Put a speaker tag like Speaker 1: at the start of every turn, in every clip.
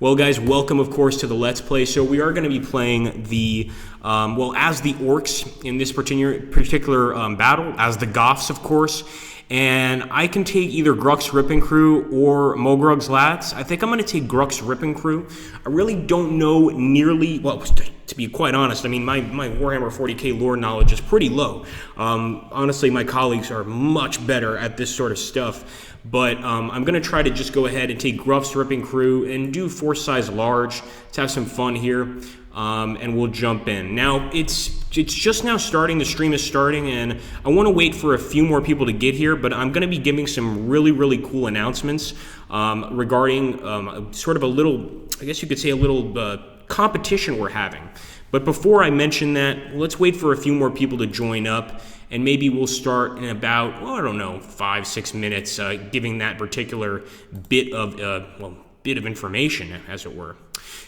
Speaker 1: Well, guys, welcome, of course, to the Let's Play. So we are going to be playing the, as the Orks in this particular battle, as the Goths, of course. And I can take either Gruck's Ripping Crew or Mogrug's Lads. I think I'm going to take Gruck's Ripping Crew. I really don't know nearly, well, to be quite honest, I mean, my Warhammer 40k lore knowledge is pretty low. Honestly, my colleagues are much better at this sort of stuff. But I'm going to try to just go ahead and take Gruff's Ripping Crew and do force size large. Let's have some fun here, and we'll jump in. Now, it's just now starting. The stream is starting, and I want to wait for a few more people to get here, but I'm going to be giving some really, really cool announcements regarding sort of a little, I guess you could say a little competition we're having. But before I mention that, let's wait for a few more people to join up, and maybe we'll start in about, well, I don't know, 5-6 minutes, giving that particular bit of information, as it were.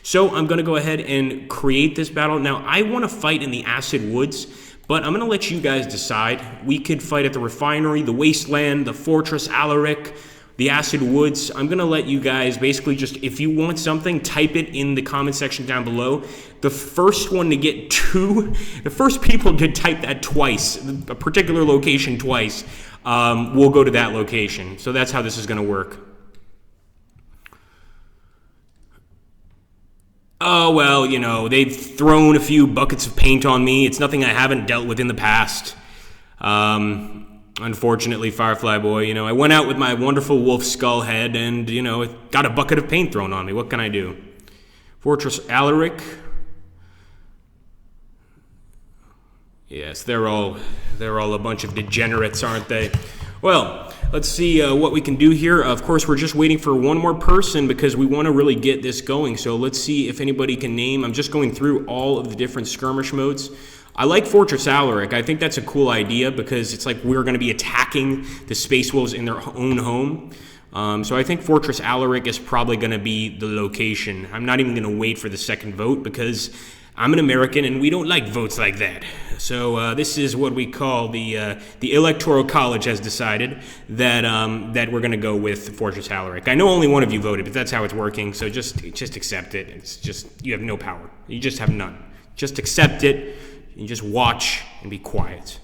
Speaker 1: So I'm going to go ahead and create this battle. Now, I want to fight in the Acid Woods, but I'm going to let you guys decide. We could fight at the Refinery, the Wasteland, the Fortress Alaric, the Acid Woods. I'm going to let you guys basically just, if you want something, type it in the comment section down below. The first one to get the first people to type that twice, a particular location twice, will go to that location. So that's how this is going to work. Oh, well, you know, they've thrown a few buckets of paint on me. It's nothing I haven't dealt with in the past. Unfortunately, Firefly Boy, you know, I went out with my wonderful wolf skull head and, you know, it got a bucket of paint thrown on me. What can I do? Fortress Alaric. Yes, they're all a bunch of degenerates, aren't they? Well, let's see what we can do here. Of course, we're just waiting for one more person because we want to really get this going. So let's see if anybody can name. I'm just going through all of the different skirmish modes. I like Fortress Alaric. I think that's a cool idea because it's like we're going to be attacking the Space Wolves in their own home. So I think Fortress Alaric is probably going to be the location. I'm not even going to wait for the second vote because I'm an American and we don't like votes like that. So this is what we call the Electoral College has decided that we're going to go with Fortress Alaric. I know only one of you voted, but that's how it's working. So just accept it. It's just, you have no power. You just have none. Just accept it. You just watch and be quiet.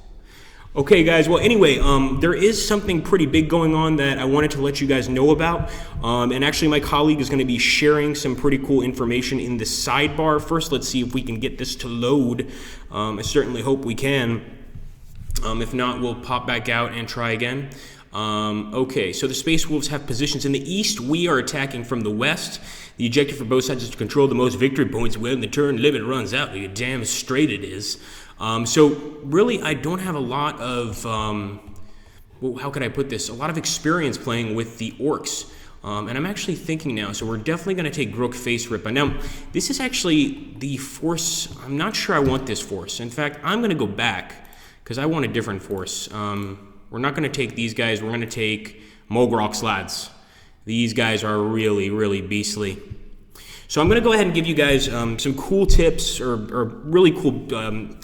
Speaker 1: Okay, guys, well, anyway, there is something pretty big going on that I wanted to let you guys know about. And actually, my colleague is going to be sharing some pretty cool information in the sidebar. First, let's see if we can get this to load. I certainly hope we can. If not, we'll pop back out and try again. Okay, so the Space Wolves have positions in the east. We are attacking from the west. The objective for both sides is to control the most victory points when the turn limit runs out. Look at damn straight it is. So really, I don't have a lot of, well, how could I put this? A lot of experience playing with the Orks. And I'm actually thinking now, so we're definitely going to take Gruk Face Ripper. Now, this is actually the force. I'm not sure I want this force. In fact, I'm going to go back because I want a different force. We're not going to take these guys. We're going to take Mogrug's Lads. These guys are really, really beastly. So I'm going to go ahead and give you guys some cool tips or really cool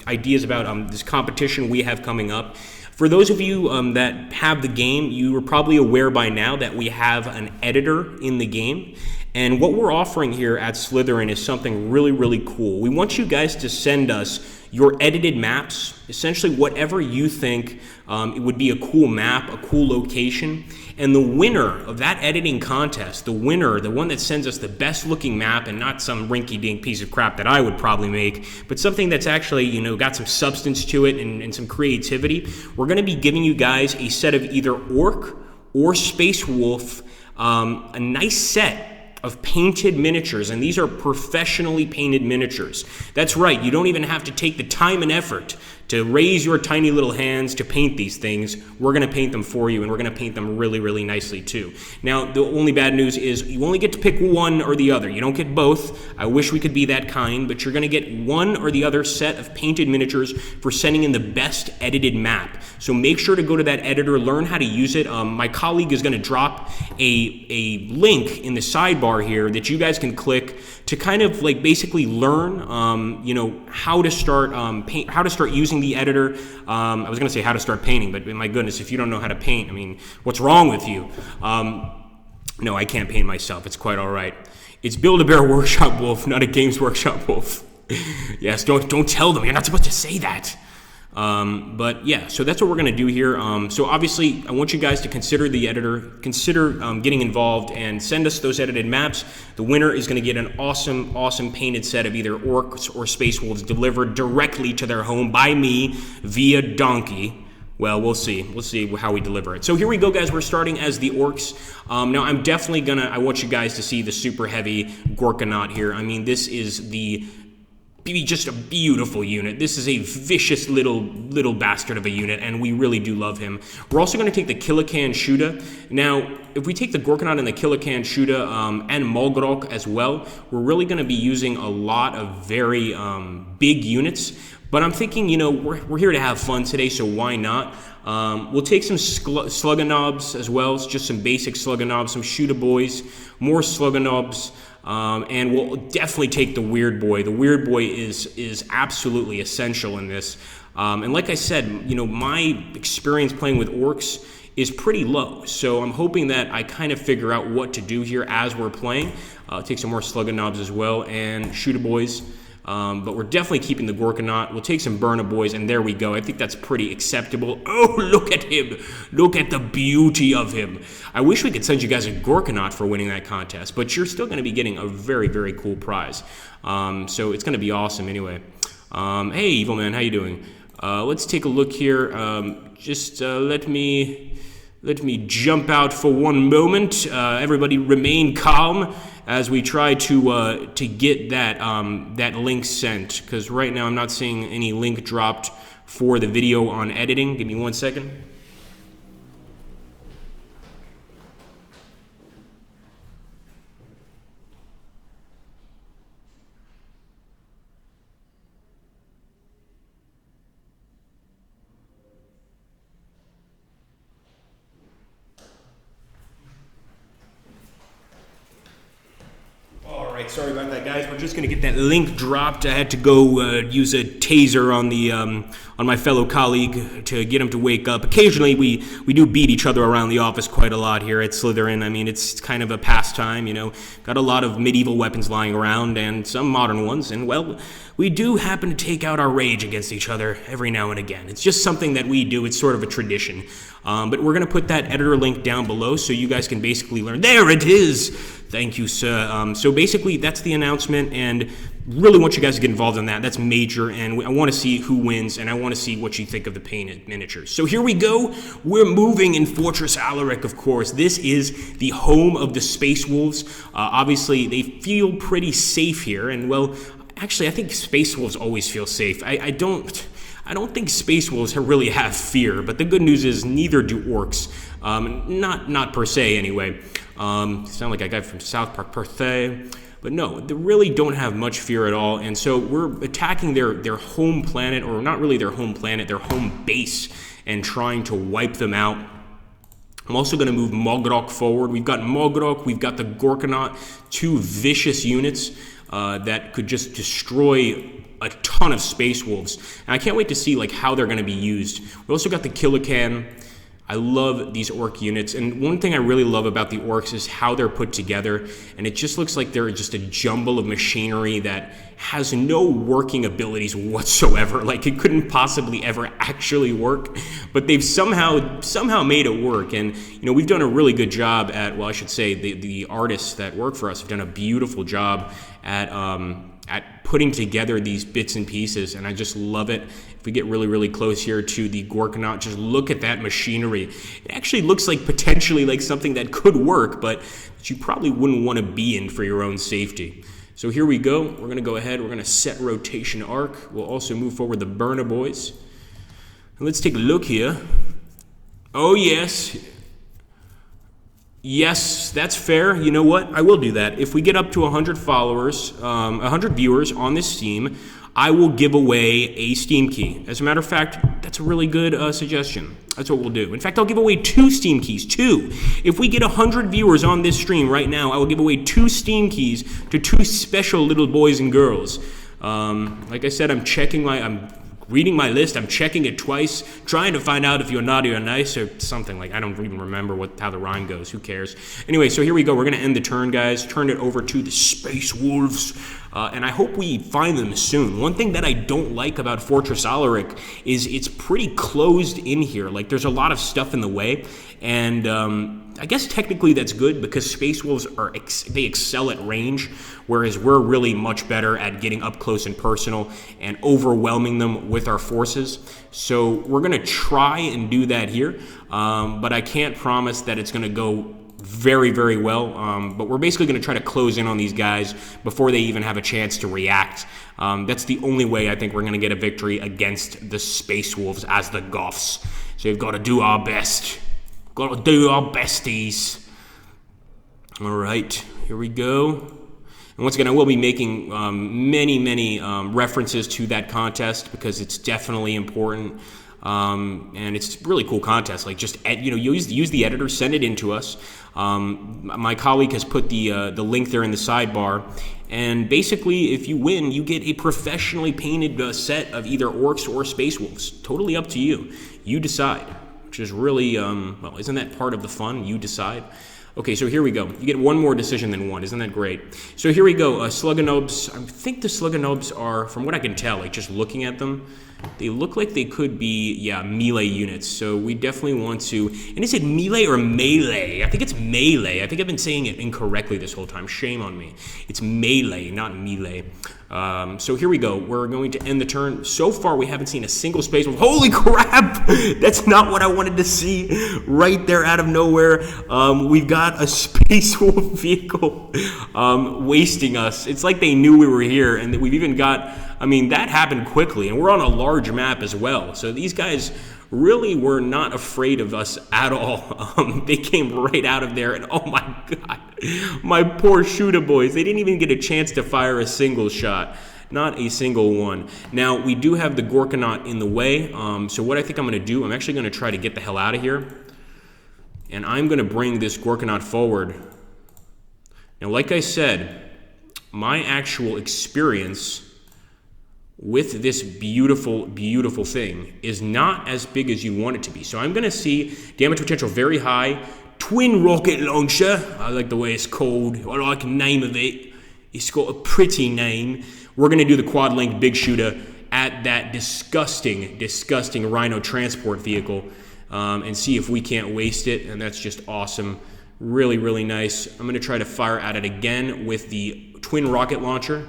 Speaker 1: ideas about this competition we have coming up. For those of you that have the game, you are probably aware by now that we have an editor in the game. And what we're offering here at Slytherin is something really, really cool. We want you guys to send us your edited maps, essentially whatever you think it would be a cool map, a cool location. And the winner of that editing contest, the winner, the one that sends us the best looking map and not some rinky-dink piece of crap that I would probably make, but something that's actually, you know, got some substance to it and some creativity, we're going to be giving you guys a set of either Orc or Space Wolf, a nice set of painted miniatures, and these are professionally painted miniatures. That's right, you don't even have to take the time and effort to raise your tiny little hands to paint these things. We're going to paint them for you, and we're going to paint them really, really nicely too. Now, the only bad news is you only get to pick one or the other. You don't get both. I wish we could be that kind, but you're going to get one or the other set of painted miniatures for sending in the best edited map. So make sure to go to that editor, learn how to use it. My colleague is going to drop a link in the sidebar here that you guys can click to kind of like basically learn, you know, how to start how to start using the editor. I was going to say how to start painting, but my goodness, if you don't know how to paint, I mean, what's wrong with you? No, I can't paint myself. It's quite all right. It's Build-A-Bear Workshop Wolf, not a Games Workshop Wolf. Yes, don't tell them. You're not supposed to say that. But yeah, so that's what we're going to do here. So obviously, I want you guys to consider the editor, consider getting involved, and send us those edited maps. The winner is going to get an awesome painted set of either Orks or Space Wolves delivered directly to their home by me via donkey. Well, we'll see. We'll see how we deliver it. So here we go, guys. We're starting as the Orks. Now, I'm definitely I want you guys to see the super heavy Gorkanaut here. I mean, this is just a beautiful unit. This is a vicious little bastard of a unit, and we really do love him. We're also going to take the Kilokan Shuda. Now, if we take the Gorkanaut and the Kilokan Shuda and Molgrok as well, we're really going to be using a lot of very big units. But I'm thinking, we're here to have fun today, so why not? We'll take some Slugganobs as well, just some basic Slugganobs, some Shuda boys, more Slugganobs. And we'll definitely take the Weird Boy. The Weird Boy is absolutely essential in this. And like I said, my experience playing with Orks is pretty low. So I'm hoping that I kind of figure out what to do here as we're playing. Take some more Slugganobs as well and Shuda boys. But we're definitely keeping the Gorkanaut. We'll take some Burna boys, and there we go. I think that's pretty acceptable. Oh, look at him. Look at the beauty of him. I wish we could send you guys a Gorkanaut for winning that contest, but you're still going to be getting a very, very cool prize. So it's going to be awesome anyway. Hey, Evil Man, how you doing? Let's take a look here. Just let me jump out for one moment. Everybody remain calm as we try to get that link sent, because right now I'm not seeing any link dropped for the video on editing. Give me 1 second. Sorry about that, guys. We're just gonna get that link dropped. I had to go use a taser on my fellow colleague to get him to wake up. Occasionally, we do beat each other around the office quite a lot here at Slytherin. I mean, it's kind of a pastime, Got a lot of medieval weapons lying around and some modern ones, and well, we do happen to take out our rage against each other every now and again. It's just something that we do. It's sort of a tradition. But we're going to put that editor link down below so you guys can basically learn. There it is! Thank you, sir. So basically, that's the announcement, and really want you guys to get involved in that. That's major, and I want to see who wins, and I want to see what you think of the painted miniatures. So here we go. We're moving in Fortress Alaric, of course. This is the home of the Space Wolves. Obviously, they feel pretty safe here, and well, actually, I think Space Wolves always feel safe. I don't think Space Wolves really have fear, but the good news is neither do Orks. Not per se, anyway. Sound like a guy from South Park, per se. But no, they really don't have much fear at all, and so we're attacking their home planet, or not really their home planet, their home base, and trying to wipe them out. I'm also going to move Molgrok forward. We've got Molgrok, we've got the Gorkanaut, two vicious units that could just destroy a ton of Space Wolves. And I can't wait to see how they're going to be used. We also got the Kilokan. I love these Ork units, and one thing I really love about the Orks is how they're put together, and it just looks like they're just a jumble of machinery that has no working abilities whatsoever. It couldn't possibly ever actually work, but they've somehow made it work. And we've done a really good job at, well, I should say the artists that work for us have done a beautiful job at putting together these bits and pieces, and I just love it. If we get really, really close here to the Gorkanaut, just look at that machinery. It actually looks like potentially like something that could work, but that you probably wouldn't want to be in for your own safety. So here we go. We're going to go ahead. We're going to set rotation arc. We'll also move forward the Burna boys. And let's take a look here. Oh, yes. Yes, that's fair. You know what? I will do that. If we get up to 100 followers, 100 viewers on this Steam, I will give away a Steam key. As a matter of fact, that's a really good suggestion. That's what we'll do. In fact, I'll give away 2 Steam keys, 2. If we get 100 viewers on this stream right now, I will give away 2 Steam keys to 2 special little boys and girls. Like I said, I'm reading my list. I'm checking it twice, trying to find out if you're naughty or nice or something. Like, I don't even remember how the rhyme goes. Who cares? Anyway, so here we go. We're going to end the turn, guys. Turn it over to the Space Wolves. And I hope we find them soon. One thing that I don't like about Fortress Alaric is it's pretty closed in here. Like, there's a lot of stuff in the way. And I guess technically that's good because Space Wolves they excel at range, whereas we're really much better at getting up close and personal and overwhelming them with our forces. So we're going to try and do that here, but I can't promise that it's going to go very, very well. But we're basically going to try to close in on these guys before they even have a chance to react. That's the only way I think we're going to get a victory against the Space Wolves as the Goths. So we've got to do our best. Got to do our besties. All right, here we go. And once again, I will be making many references to that contest because it's definitely important. And it's a really cool contest. Like, just use the editor, send it in to us. My colleague has put the link there in the sidebar. And basically, if you win, you get a professionally painted set of either Orks or Space Wolves. Totally up to you. You decide. Which is really, well, isn't that part of the fun? You decide. Okay, so here we go. You get one more decision than one. Isn't that great? So here we go. Sluganobs. I think the Sluganobs are, from what I can tell, like just looking at them, they look like they could be, melee units. So we definitely want to, and is it melee or melee? I think it's melee. I think I've been saying it incorrectly this whole time. Shame on me. It's melee, not melee. So here we go. We're going to end the turn. So far, we haven't seen a single Space Wolf. Holy crap! That's not what I wanted to see right there out of nowhere. We've got a Space Wolf vehicle wasting us. It's like they knew we were here, and that we've even got, I mean, that happened quickly, and we're on a large map as well. So these guys really were not afraid of us at all. They came right out of there, and oh my god, my poor shooter boys, they didn't even get a chance to fire a single shot. Not a single one. Now, we do have the Gorkanaut in the way, so what I think I'm going to do, I'm actually going to try to get the hell out of here, and I'm going to bring this Gorkanaut forward. Now, like I said, my actual experience with this beautiful, beautiful thing is not as big as you want it to be. So I'm going to see damage potential very high. Twin rocket launcher. I like the way it's called. I like the name of it. It's got a pretty name. We're going to do the quad-link big shooter at that disgusting, disgusting Rhino transport vehicle and see if we can't waste it. And that's just awesome. Really, really nice. I'm going to try to fire at it again with the twin rocket launcher.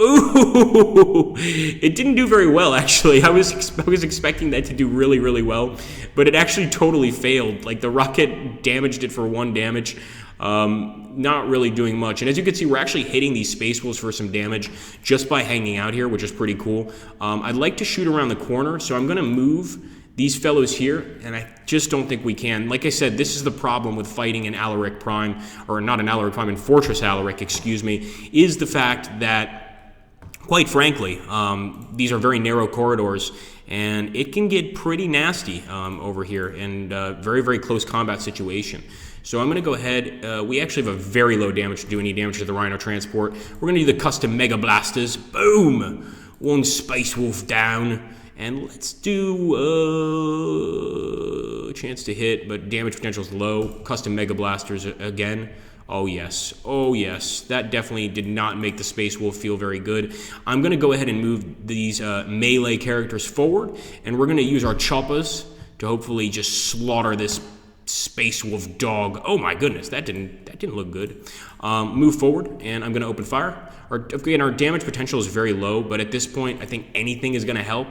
Speaker 1: Ooh, it didn't do very well, actually. I was expecting that to do really, really well, but it actually totally failed. Like, the rocket damaged it for 1 damage, not really doing much. And as you can see, we're actually hitting these Space Wolves for some damage just by hanging out here, which is pretty cool. I'd like to shoot around the corner, so I'm going to move these fellows here, and I just don't think we can. Like I said, this is the problem with fighting in Alaric Prime, or not in Alaric Prime, in Fortress Alaric, excuse me, is the fact that, quite frankly, these are very narrow corridors, and it can get pretty nasty over here, and very, very close combat situation. So I'm going to go ahead. We actually have a very low damage to do any damage to the Rhino transport. We're going to do the custom Mega Blasters. Boom! 1 Space Wolf down. And let's do a chance to hit, but damage potential is low. Custom Mega Blasters again. Oh yes, that definitely did not make the Space Wolf feel very good. I'm going to go ahead and move these melee characters forward, and we're going to use our choppers to hopefully just slaughter this Space Wolf dog. Oh my goodness, that didn't look good. Move forward, and I'm going to open fire. Again, our damage potential is very low, but at this point, I think anything is going to help.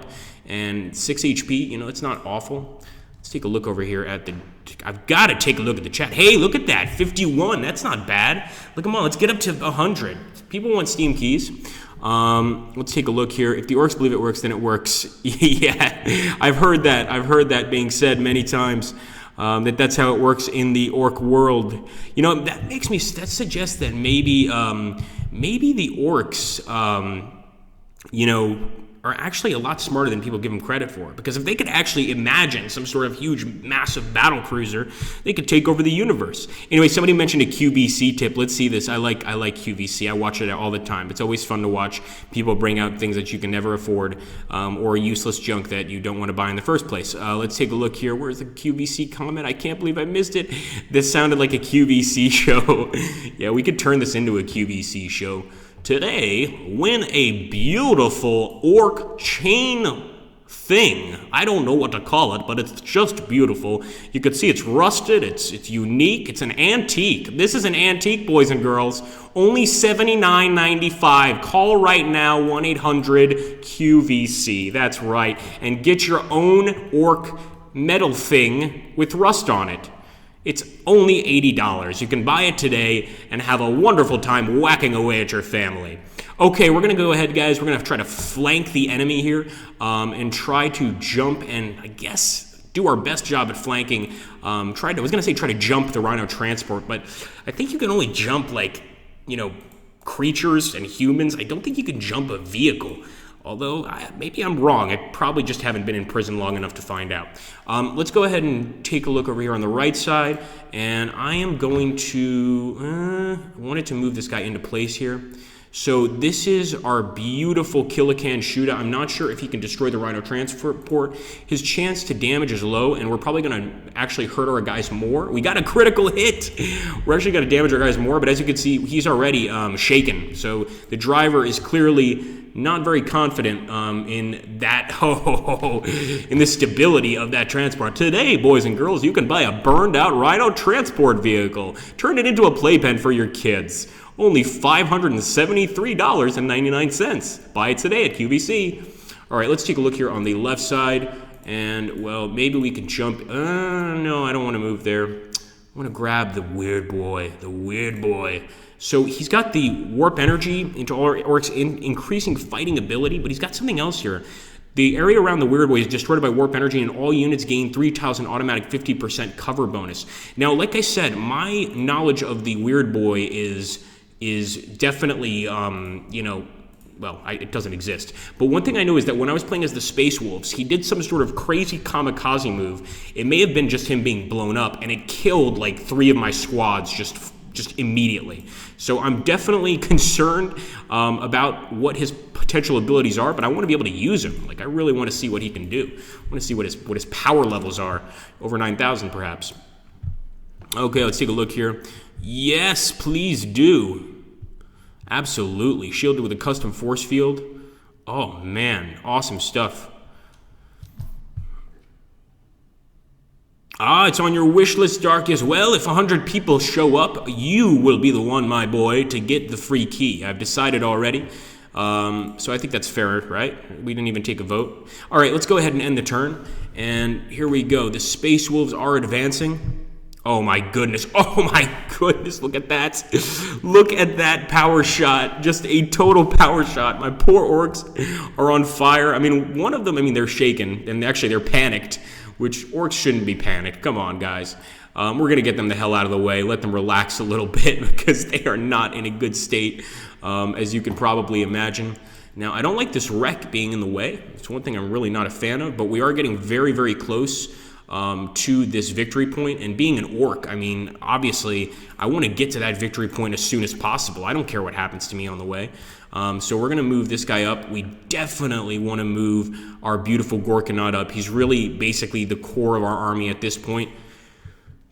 Speaker 1: And 6 HP, it's not awful. Let's take a look over here at the... I've got to take a look at the chat. Hey, look at that. 51. That's not bad. Look, come on. Let's get up to 100. People want Steam keys. Let's take a look here. If the Orks believe it works, then it works. Yeah, I've heard that. I've heard that being said many times. That's how it works in the Ork world. That suggests that maybe the Orks, are actually a lot smarter than people give them credit for. Because if they could actually imagine some sort of huge, massive battle cruiser, they could take over the universe. Anyway, somebody mentioned a QVC tip. Let's see this. I like QVC. I watch it all the time. It's always fun to watch people bring out things that you can never afford, or useless junk that you don't want to buy in the first place. Let's take a look here. Where's the QVC comment? I can't believe I missed it. This sounded like a QVC show. Yeah, we could turn this into a QVC show. Today, win a beautiful orc chain thing. I don't know what to call it, but it's just beautiful. You can see it's rusted, it's unique, it's an antique. This is an antique, boys and girls. Only $79.95. Call right now, 1-800-QVC. That's right. And get your own orc metal thing with rust on it. It's only $80. You can buy it today and have a wonderful time whacking away at your family. Okay, we're going to go ahead, guys. We're going to try to flank the enemy here and try to jump and, I guess, do our best job at flanking. I was going to say try to jump the Rhino transport, but I think you can only jump, like, creatures and humans. I don't think you can jump a vehicle. Although, maybe I'm wrong. I probably just haven't been in prison long enough to find out. Let's go ahead and take a look over here on the right side. And I am going to... I wanted to move this guy into place here. So this is our beautiful Killacan shooter. I'm not sure if he can destroy the Rhino transport. His chance to damage is low, and we're probably going to actually hurt our guys more. We got a critical hit. We're actually going to damage our guys more, but as you can see, he's already shaken. So the driver is clearly not very confident in that, in the stability of that transport. Today, boys and girls, you can buy a burned-out Rhino transport vehicle. Turn it into a playpen for your kids. Only $573.99. Buy it today at QVC. All right, let's take a look here on the left side. And, well, maybe we can jump. No, I don't want to move there. I want to grab the weird boy. So he's got the warp energy into all our orcs, increasing fighting ability, but he's got something else here. The area around the Weird Boy is destroyed by warp energy, and all units gain 3 tiles an automatic 50% cover bonus. Now, like I said, my knowledge of the Weird Boy is definitely, it doesn't exist. But one thing I know is that when I was playing as the Space Wolves, he did some sort of crazy kamikaze move. It may have been just him being blown up, and it killed like 3 of my squads just immediately. So I'm definitely concerned about what his potential abilities are, but I want to be able to use him. Like, I really want to see what he can do. I want to see what his power levels are. Over 9,000, perhaps. Okay, let's take a look here. Yes, please do. Absolutely. Shielded with a custom force field. Oh, man. Awesome stuff. It's on your wish list, Dark, as well. If 100 people show up, you will be the one, my boy, to get the free key. I've decided already. So I think that's fair, right? We didn't even take a vote. All right, let's go ahead and end the turn. And here we go. The Space Wolves are advancing. Oh, my goodness. Look at that. Look at that power shot. Just a total power shot. My poor orcs are on fire. I mean, one of them, they're shaken. And actually, they're panicked. Which orcs shouldn't be panicked. Come on, guys. We're going to get them the hell out of the way, let them relax a little bit because they are not in a good state, as you can probably imagine. Now, I don't like this wreck being in the way. It's one thing I'm really not a fan of, but we are getting very, very close to this victory point. And being an orc, obviously, I want to get to that victory point as soon as possible. I don't care what happens to me on the way. So we're going to move this guy up. We definitely want to move our beautiful Gorkanaut up. He's really basically the core of our army at this point.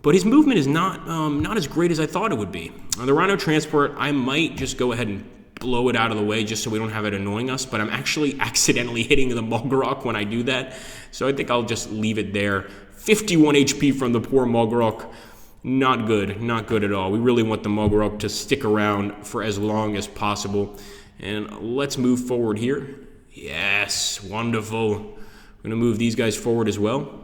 Speaker 1: But his movement is not as great as I thought it would be. On the Rhino transport, I might just go ahead and blow it out of the way just so we don't have it annoying us. But I'm actually accidentally hitting the Mulgrok when I do that. So I think I'll just leave it there. 51 HP from the poor Mulgrok. Not good at all. We really want the Mulgrok to stick around for as long as possible. And let's move forward here. Yes, wonderful. We're going to move these guys forward as well.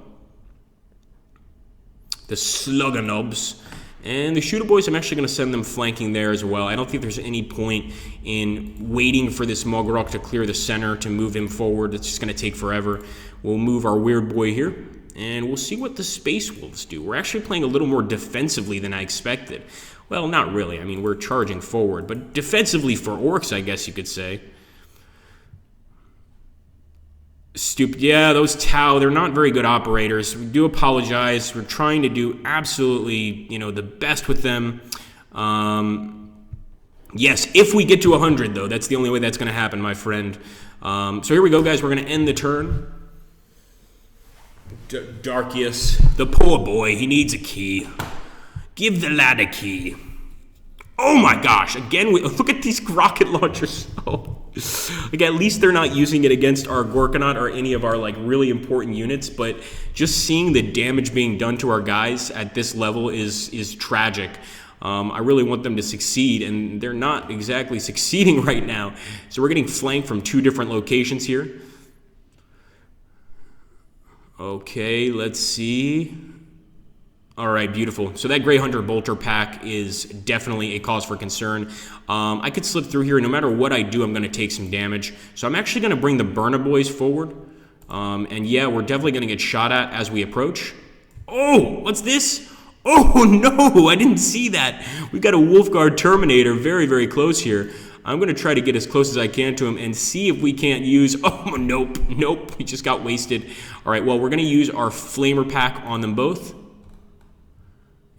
Speaker 1: The Slugganobs. And the Shooter Boys, I'm actually going to send them flanking there as well. I don't think there's any point in waiting for this Mulgrok to clear the center to move him forward. It's just going to take forever. We'll move our Weird Boy here. And we'll see what the Space Wolves do. We're actually playing a little more defensively than I expected. Well, not really. We're charging forward. But defensively for orcs, I guess you could say. Stupid. Yeah, those Tau, they're not very good operators. We do apologize. We're trying to do absolutely, the best with them. Yes, if we get to 100, though, that's the only way that's going to happen, my friend. So here we go, guys. We're going to end the turn. Darkius, the poor boy, he needs a key. Give the lad a key. Oh my gosh, again, look at these rocket launchers. Like, at least they're not using it against our Gorkanaut or any of our really important units, but just seeing the damage being done to our guys at this level is tragic. I really want them to succeed, and they're not exactly succeeding right now. So we're getting flanked from 2 different locations here. Okay, let's see. All right, beautiful. So that Grey Hunter Bolter pack is definitely a cause for concern. I could slip through here. No matter what I do, I'm going to take some damage. So I'm actually going to bring the Burner Boys forward. And yeah, we're definitely going to get shot at as we approach. Oh, what's this? Oh, no, I didn't see that. We've got a Wolfguard Terminator very, very close here. I'm going to try to get as close as I can to him and see if we can't use... Oh, nope, we just got wasted. All right, well, we're going to use our Flamer pack on them both.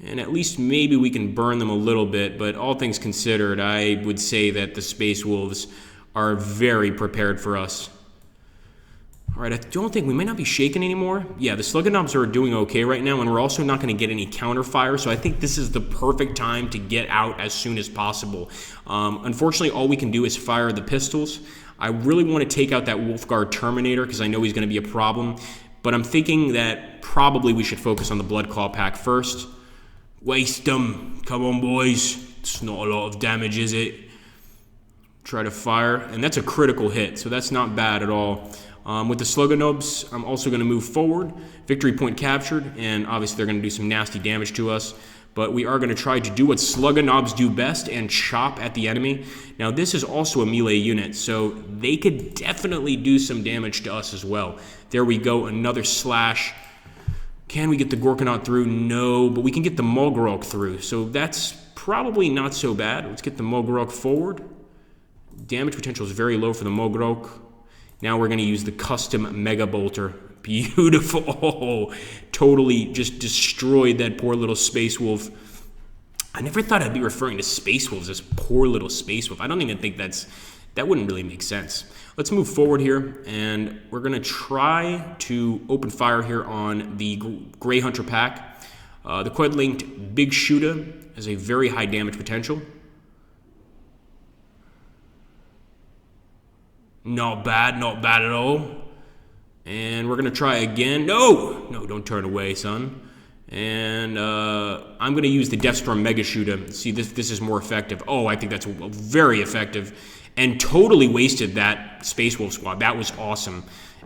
Speaker 1: And at least maybe we can burn them a little bit, but all things considered, I would say that the Space Wolves are very prepared for us. All right, I don't think we might not be shaken anymore. Yeah, the Slugganobs are doing okay right now, and we're also not going to get any counterfire, so I think this is the perfect time to get out as soon as possible. Unfortunately, all we can do is fire the pistols. I really want to take out that Wolfguard Terminator because I know he's going to be a problem, but I'm thinking that probably we should focus on the Bloodclaw pack first. Waste them. Come on, boys. It's not a lot of damage, is it? Try to fire, and that's a critical hit, so that's not bad at all. With the Slugganobs, I'm also going to move forward. Victory point captured, and obviously they're going to do some nasty damage to us. But we are going to try to do what Slugganobs do best and chop at the enemy. Now, this is also a melee unit, so they could definitely do some damage to us as well. There we go, another slash. Can we get the Gorkanaut through? No, but we can get the Mulgrok through, so that's probably not so bad. Let's get the Mulgrok forward. Damage potential is very low for the Mulgrok. Now we're going to use the custom Mega Bolter. Beautiful. Oh, totally just destroyed that poor little Space Wolf. I never thought I'd be referring to Space Wolves as poor little Space Wolf. I don't even think that wouldn't really make sense. Let's move forward here, and we're going to try to open fire here on the Grey Hunter pack. The Qued-linked Big Shooter has a very high damage potential. Not bad at all. And we're going to try again. No, don't turn away, son. And I'm going to use the Deathstorm Mega Shooter. See, this is more effective. Oh, I think that's very effective. And totally wasted that Space Wolf squad. That was awesome.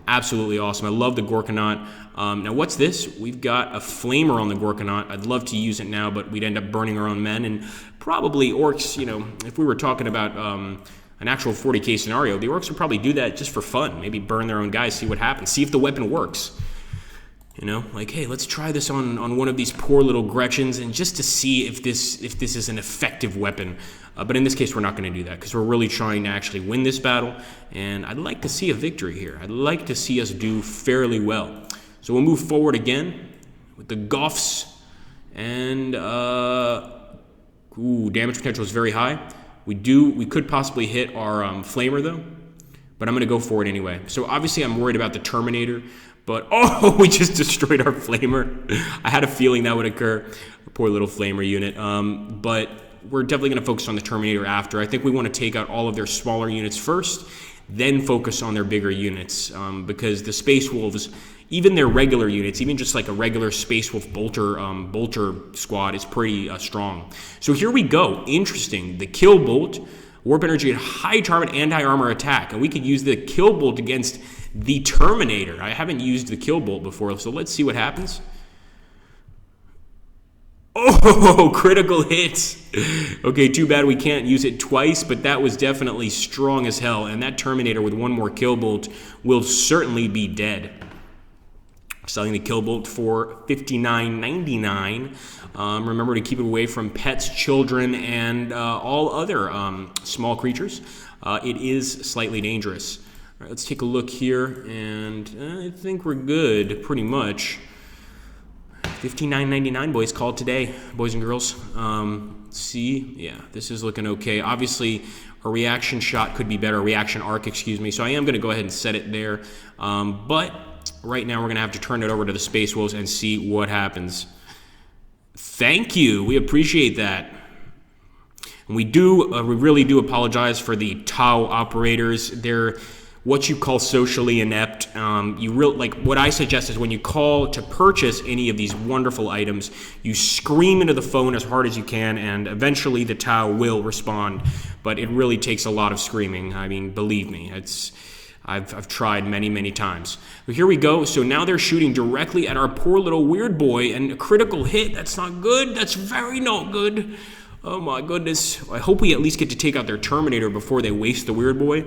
Speaker 1: Absolutely awesome. I love the Gorkanaut. Now, what's this? We've got a Flamer on the Gorkanaut. I'd love to use it now, but we'd end up burning our own men. And probably Orks, if we were talking about... an actual 40k scenario, the Orks would probably do that just for fun. Maybe burn their own guys, see what happens, see if the weapon works. Like, hey, let's try this on one of these poor little Gretchens, and just to see if this is an effective weapon. But in this case, we're not going to do that because we're really trying to actually win this battle, and I'd like to see a victory here. I'd like to see us do fairly well. So we'll move forward again with the Goffs, and damage potential is very high. We could possibly hit our Flamer, though, but I'm going to go for it anyway. So obviously I'm worried about the Terminator, but we just destroyed our Flamer. I had a feeling that would occur. Poor little Flamer unit. But we're definitely going to focus on the Terminator after. I think we want to take out all of their smaller units first, then focus on their bigger units, because the Space Wolves, even their regular units, even just like a regular Space Wolf bolter squad is pretty strong. So here we go. Interesting. The Kill Bolt, Warp Energy at high target anti-armor attack. And we could use the Kill Bolt against the Terminator. I haven't used the Kill Bolt before, so let's see what happens. Oh, critical hits. Okay, too bad we can't use it twice, but that was definitely strong as hell. And that Terminator with one more Kill Bolt will certainly be dead. Selling the Kill Bolt for $59.99. Remember to keep it away from pets, children, and all other small creatures. It is slightly dangerous. All right, let's take a look here, and I think we're good, pretty much. $59.99, boys. Call it today, boys and girls. See, yeah, this is looking okay. Obviously, a reaction shot could be better, a reaction arc, excuse me. So I am going to go ahead and set it there. But right now, we're going to have to turn it over to the Space Wolves and see what happens. Thank you. We appreciate that. And we really do apologize for the Tau operators. They're what you call socially inept. What I suggest is when you call to purchase any of these wonderful items, you scream into the phone as hard as you can, and eventually the Tau will respond. But it really takes a lot of screaming. I mean, believe me, I've tried many, many times. But here we go. So now they're shooting directly at our poor little weird boy, and a critical hit. That's not good. That's very not good. Oh my goodness. I hope we at least get to take out their Terminator before they waste the weird boy.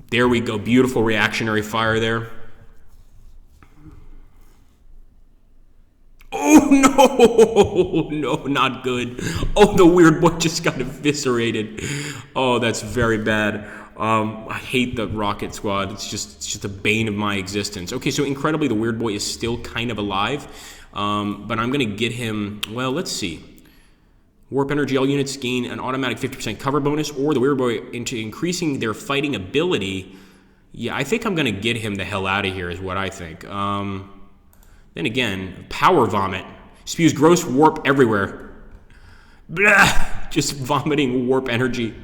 Speaker 1: There we go. Beautiful reactionary fire there. Oh, no. No, not good. Oh, the weird boy just got eviscerated. Oh, that's very bad. I hate the rocket squad. It's just a bane of my existence. Okay, so incredibly, the weird boy is still kind of alive. But I'm going to get him, well, let's see. Warp energy, all units gain an automatic 50% cover bonus, or the weird boy into increasing their fighting ability. Yeah, I think I'm going to get him the hell out of here is what I think. Then again, power vomit. Spews gross warp everywhere. Blah! Just vomiting warp energy.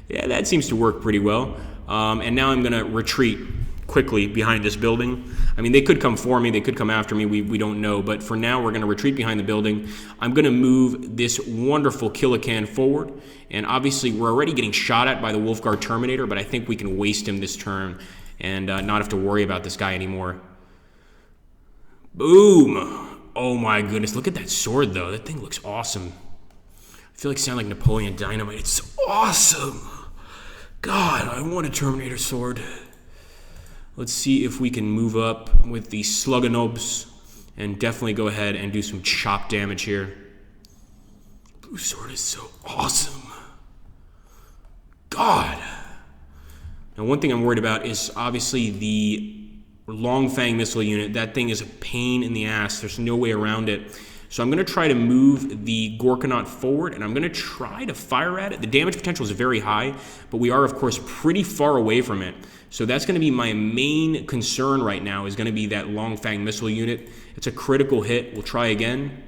Speaker 1: Yeah, that seems to work pretty well. And now I'm going to retreat quickly behind this building. I mean, they could come for me, they could come after me, we don't know, but for now we're going to retreat behind the building. I'm going to move this wonderful Killacan forward, and obviously we're already getting shot at by the Wolfguard Terminator, but I think we can waste him this turn and not have to worry about this guy anymore. Boom! Oh my goodness, look at that sword though, that thing looks awesome. I feel like I sound like Napoleon Dynamite, it's awesome! God, I want a Terminator sword. Let's see if we can move up with the Slugganobs and definitely go ahead and do some chop damage here. Blue sword is so awesome. God. Now, one thing I'm worried about is obviously the Long Fang missile unit. That thing is a pain in the ass. There's no way around it. So I'm going to try to move the Gorkanaut forward, and I'm going to try to fire at it. The damage potential is very high, but we are, of course, pretty far away from it. So that's going to be my main concern right now, is going to be that Long Fang missile unit. It's a critical hit. We'll try again.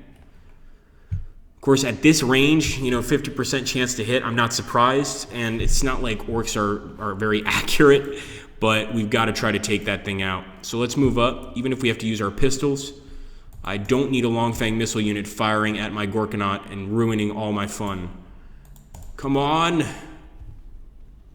Speaker 1: Of course, at this range, 50% chance to hit, I'm not surprised. And it's not like Orks are very accurate, but we've got to try to take that thing out. So let's move up, even if we have to use our pistols. I don't need a Long Fang missile unit firing at my Gorkanaut and ruining all my fun. Come on.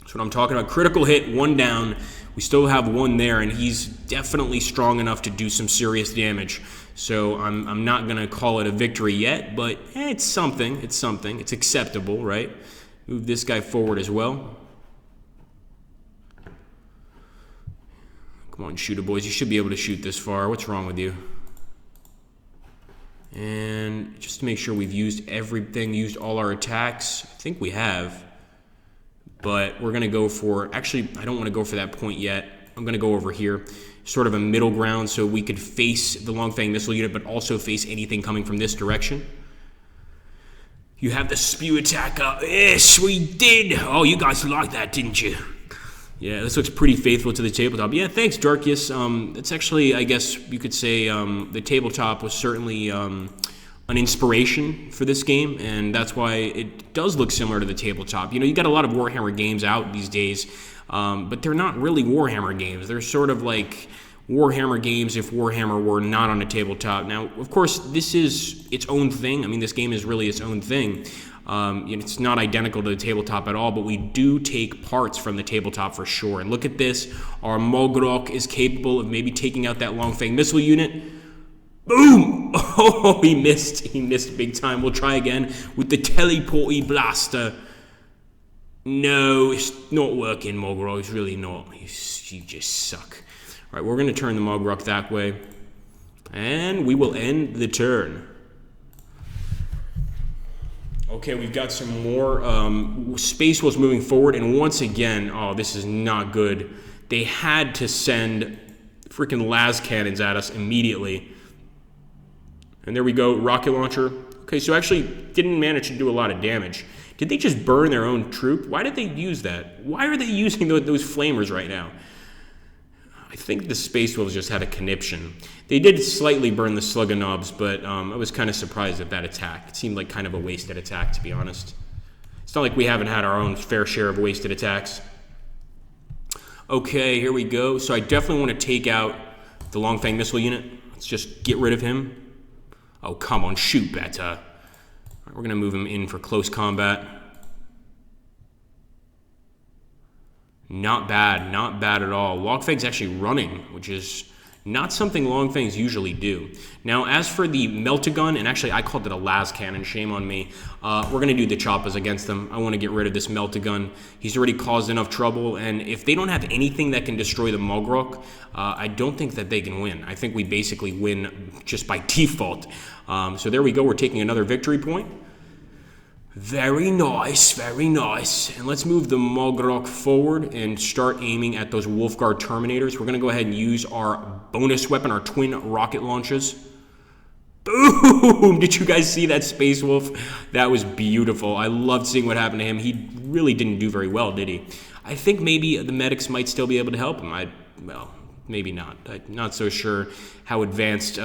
Speaker 1: That's what I'm talking about. Critical hit, one down. We still have one there, and he's definitely strong enough to do some serious damage. So I'm not going to call it a victory yet, but it's something. It's something. It's acceptable, right? Move this guy forward as well. Come on, shooter boys. You should be able to shoot this far. What's wrong with you? And just to make sure we've used everything, used all our attacks. I think we have. But we're going to go for... Actually, I don't want to go for that point yet. I'm going to go over here. Sort of a middle ground so we could face the Long Fang missile unit, but also face anything coming from this direction. You have the spew attack up. Yes, we did. Oh, you guys liked that, didn't you? Yeah, this looks pretty faithful to the tabletop. Yeah, thanks, Darkius. It's actually, I guess you could say, the tabletop was certainly an inspiration for this game, and that's why it does look similar to the tabletop. You got a lot of Warhammer games out these days, but they're not really Warhammer games. They're sort of like Warhammer games if Warhammer were not on a tabletop. Now, of course, this is its own thing. I mean, this game is really its own thing. It's not identical to the tabletop at all, but we do take parts from the tabletop for sure. And look at this. Our Mogrok is capable of maybe taking out that Long Fang missile unit. Boom! Oh, he missed. He missed big time. We'll try again with the teleporty blaster. No, it's not working, Mogrok. It's really not. You just suck. All right, we're going to turn the Mogrok that way. And we will end the turn. Okay, we've got some more Space Wolves moving forward, and once again, oh, this is not good. They had to send freaking las cannons at us immediately. And there we go, rocket launcher. Okay, so actually didn't manage to do a lot of damage. Did they just burn their own troop? Why did they use that? Why are they using those flamers right now? I think the Space Wolves just had a conniption. They did slightly burn the Slugganobs, but I was kind of surprised at that attack. It seemed like kind of a wasted attack, to be honest. It's not like we haven't had our own fair share of wasted attacks. Okay, here we go. So I definitely want to take out the Longfang missile unit. Let's just get rid of him. Oh, come on, shoot better. All right, we're going to move him in for close combat. Not bad at all. Longfang's actually running, which is not something Longfangs usually do. Now, as for the Meltagun, and actually I called it a las cannon, shame on me, we're going to do the Choppas against them. I want to get rid of this Meltagun. He's already caused enough trouble, and if they don't have anything that can destroy the Mogrok, I don't think that they can win. I think we basically win just by default. So there we go. We're taking another victory point. Very nice, very nice. And let's move the Mogrok forward and start aiming at those Wolfguard Terminators. We're going to go ahead and use our bonus weapon, our twin rocket launches. Boom! Did you guys see that Space Wolf? That was beautiful. I loved seeing what happened to him. He really didn't do very well, did he? I think maybe the medics might still be able to help him. Well, maybe not. I'm not so sure how advanced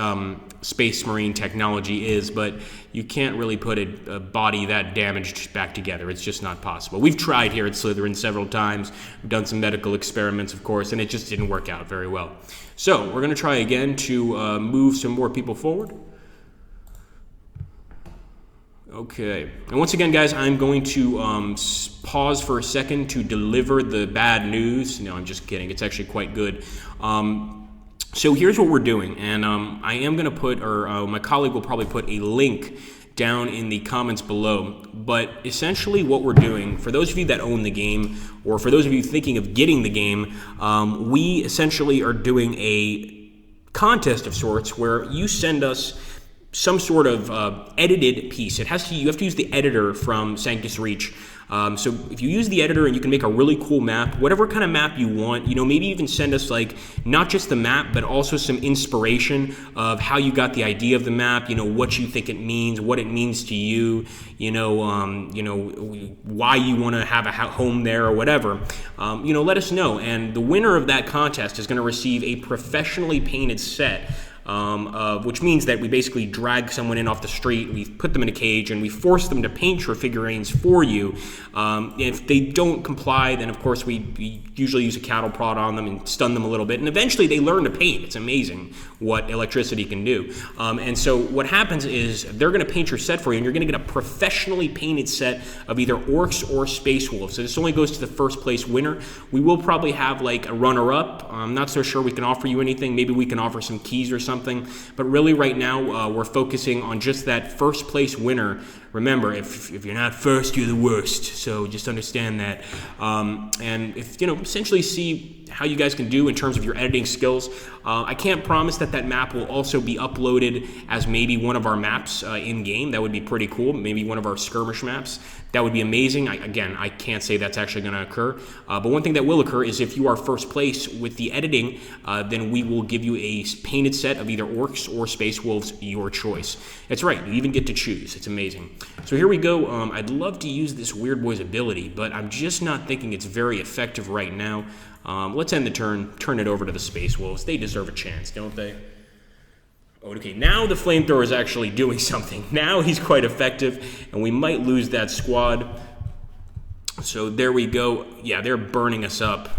Speaker 1: Space Marine technology is, but you can't really put a body that damaged back together. It's just not possible. We've tried here at Slytherin several times. We've done some medical experiments, of course, and it just didn't work out very well. So we're going to try again to move some more people forward. Okay, and once again, guys, I'm going to pause for a second to deliver the bad news. No, I'm just kidding. It's actually quite good. So here's what we're doing, and I am going to put, or my colleague will probably put a link down in the comments below. But essentially what we're doing, for those of you that own the game, or for those of you thinking of getting the game, we essentially are doing a contest of sorts where you send us some sort of edited piece. You have to use the editor from Sanctus Reach. So if you use the editor and you can make a really cool map, whatever kind of map you want, maybe even send us like not just the map, but also some inspiration of how you got the idea of the map, what you think it means, what it means to you, why you want to have a home there or whatever. Let us know. And the winner of that contest is going to receive a professionally painted set. Which means that we basically drag someone in off the street, we put them in a cage, and we force them to paint your figurines for you. If they don't comply, then of course we usually use a cattle prod on them and stun them a little bit, and eventually they learn to paint. It's amazing what electricity can do. And so what happens is they're going to paint your set for you, and you're going to get a professionally painted set of either Orks or Space Wolves. So this only goes to the first place winner. We will probably have like a runner-up. I'm not so sure we can offer you anything. Maybe we can offer some keys or something. But really right now we're focusing on just that first place winner. Remember, if you're not first, you're the worst. So just understand that. And if, essentially see how you guys can do in terms of your editing skills. I can't promise that map will also be uploaded as maybe one of our maps in-game. That would be pretty cool. Maybe one of our skirmish maps. That would be amazing. I can't say that's actually going to occur. But one thing that will occur is if you are first place with the editing, then we will give you a painted set of either Orks or Space Wolves, your choice. That's right. You even get to choose. It's amazing. So here we go. I'd love to use this Weird Boy's ability, but I'm just not thinking it's very effective right now. Let's end the turn it over to the Space Wolves. They deserve a chance, don't they? Okay, now the flamethrower is actually doing something. Now he's quite effective, and we might lose that squad. So there we go. Yeah, they're burning us up.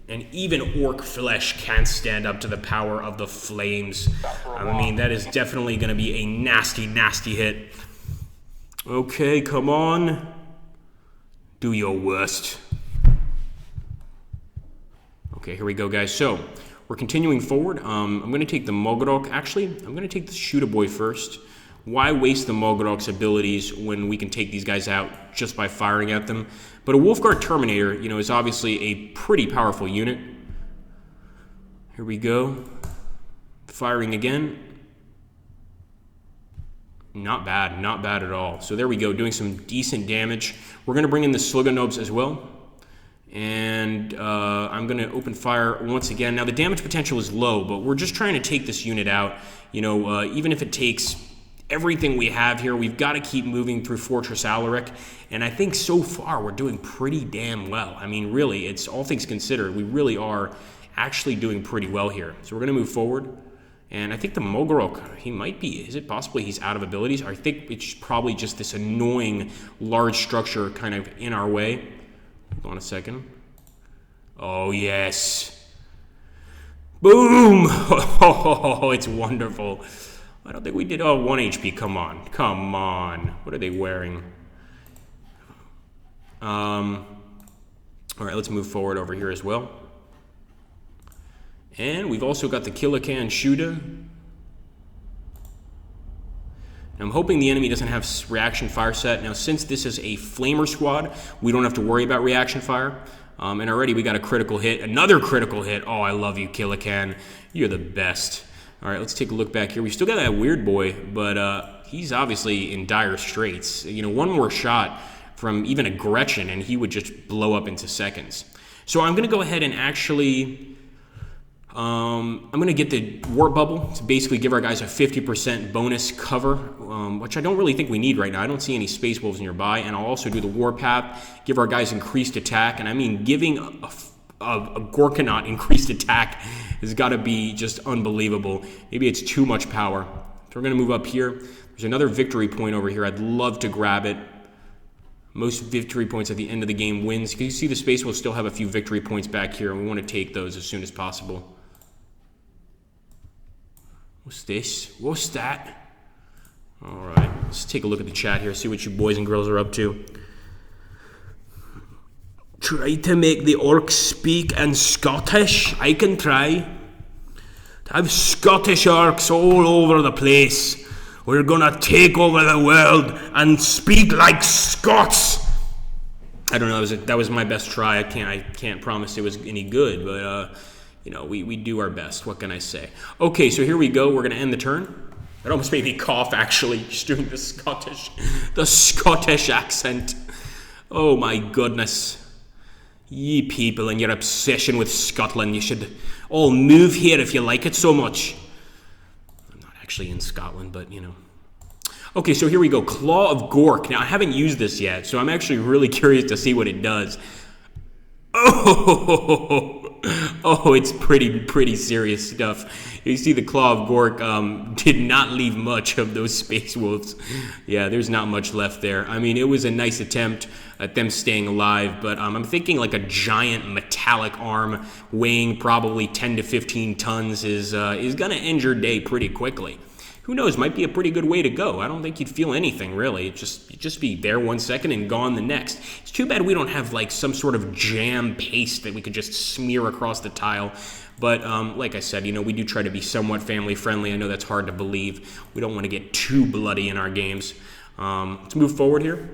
Speaker 1: And even orc flesh can't stand up to the power of the flames. I mean, that is definitely going to be a nasty, nasty hit. Okay, come on. Do your worst. Okay, here we go, guys. So, we're continuing forward. I'm going to take the Mogodok. Actually, I'm going to take the Shooter-Boy first. Why waste the Mogodok's abilities when we can take these guys out just by firing at them? But a Wolfguard Terminator, is obviously a pretty powerful unit. Here we go. Firing again. Not bad, not bad at all. So there we go, doing some decent damage. We're going to bring in the Sluganobes as well. And I'm going to open fire once again. Now, the damage potential is low, but we're just trying to take this unit out. You know, even if it takes everything we have here, we've got to keep moving through Fortress Alaric. And I think so far we're doing pretty damn well. I mean, really, it's all things considered, we really are actually doing pretty well here. So we're going to move forward. And I think the Mogorok, he might be, is it possibly he's out of abilities? I think it's probably just this annoying large structure kind of in our way. Hold on a second. Oh, yes. Boom! Oh, it's wonderful. I don't think we did. Oh, 1 HP. Come on. Come on. What are they wearing? All right, let's move forward over here as well. And we've also got the Kilakan shooter. I'm hoping the enemy doesn't have reaction fire set. Now, since this is a flamer squad, we don't have to worry about reaction fire. And already we got a critical hit. Another critical hit. Oh, I love you, Kilakan. You're the best. All right, let's take a look back here. We still got that weird boy, but he's obviously in dire straits. You know, one more shot from even a Gretchen, and he would just blow up into seconds. So I'm going to go ahead and actually... I'm going to get the Warp Bubble to basically give our guys a 50% bonus cover, which I don't really think we need right now. I don't see any Space Wolves nearby, and I'll also do the Warpath, give our guys increased attack, and I mean, giving a Gorkanaut increased attack has got to be just unbelievable. Maybe it's too much power. So we're going to move up here. There's another victory point over here. I'd love to grab it. Most victory points at the end of the game wins. You see the Space Wolves still have a few victory points back here, and we want to take those as soon as possible. What's this? What's that? All right, let's take a look at the chat here, see what you boys and girls are up to. Try to make the Orks speak in Scottish. I can try. To have Scottish Orks all over the place. We're gonna take over the world and speak like Scots. I don't know. That was my best try. I can't promise it was any good, but you know, we do our best. What can I say? Okay, so here we go. We're gonna end the turn. It almost made me cough, actually, just doing the Scottish accent. Oh my goodness. Ye people and your obsession with Scotland, you should all move here if you like it so much. I'm not actually in Scotland, but you know. Okay, so here we go. Claw of Gork. Now, I haven't used this yet, so I'm actually really curious to see what it does. Oh, it's pretty serious stuff. You see the Claw of Gork did not leave much of those Space Wolves. Yeah, there's not much left there. I mean, it was a nice attempt at them staying alive, but I'm thinking like a giant metallic arm weighing probably 10 to 15 tons is going to end your day pretty quickly. Who knows, might be a pretty good way to go. I don't think you'd feel anything, really. You'd just be there 1 second and gone the next. It's too bad we don't have, like, some sort of jam paste that we could just smear across the tile. But, like I said, you know, we do try to be somewhat family-friendly. I know that's hard to believe. We don't want to get too bloody in our games. Let's move forward here.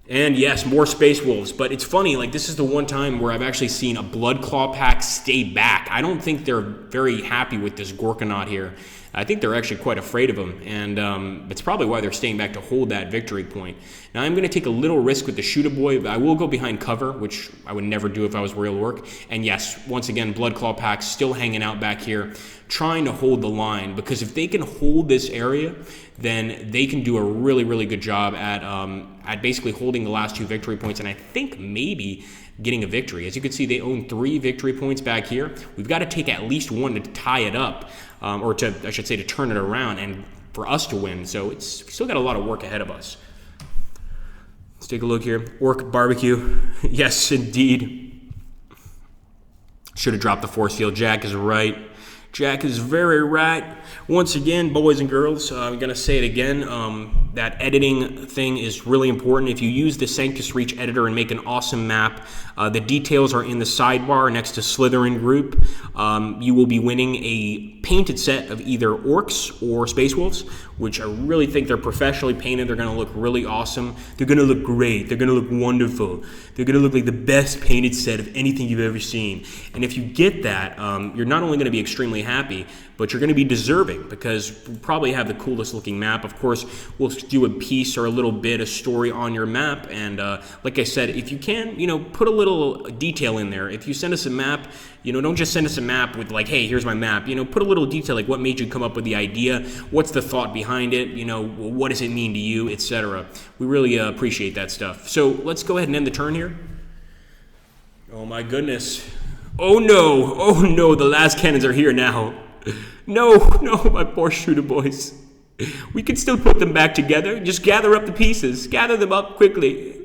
Speaker 1: And yes, more Space Wolves. But it's funny, like, this is the one time where I've actually seen a Blood Claw pack stay back. I don't think they're very happy with this Gorkanaut here. I think they're actually quite afraid of him, and it's probably why they're staying back to hold that victory point. Now, I'm going to take a little risk with the Shooter Boy, but I will go behind cover, which I would never do if I was Royal Orc. And yes, once again, Blood Claw packs still hanging out back here, trying to hold the line, because if they can hold this area, then they can do a really, really good job at basically holding the last 2 victory points, and I think maybe getting a victory. As you can see, they own 3 victory points back here. We've got to take at least 1 to tie it up, or to, I should say, to turn it around and for us to win. So we still got a lot of work ahead of us. Let's take a look here. Orc barbecue. Yes, indeed. Should have dropped the force field. Jack is right. Jack is very right. Once again, boys and girls, I'm going to say it again, that editing thing is really important. If you use the Sanctus Reach editor and make an awesome map, the details are in the sidebar next to Slytherin Group. You will be winning a painted set of either Orks or Space Wolves, which I really think they're professionally painted. They're going to look really awesome. They're going to look great. They're going to look wonderful. They're going to look like the best painted set of anything you've ever seen. And if you get that, you're not only going to be extremely happy, but you're going to be deserving because we'll probably have the coolest looking map. Of course, we'll do a piece or a little bit of story on your map, and like I said, if you can, put a little detail in there. If you send us a map, don't just send us a map with like, hey, here's my map. Put a little detail, like what made you come up with the idea, what's the thought behind it, what does it mean to you, etc. We really appreciate that stuff. So let's go ahead and end the turn here. Oh my goodness. Oh no, the last cannons are here now. No, my poor shooter boys. We can still put them back together. Just gather up the pieces. Gather them up quickly.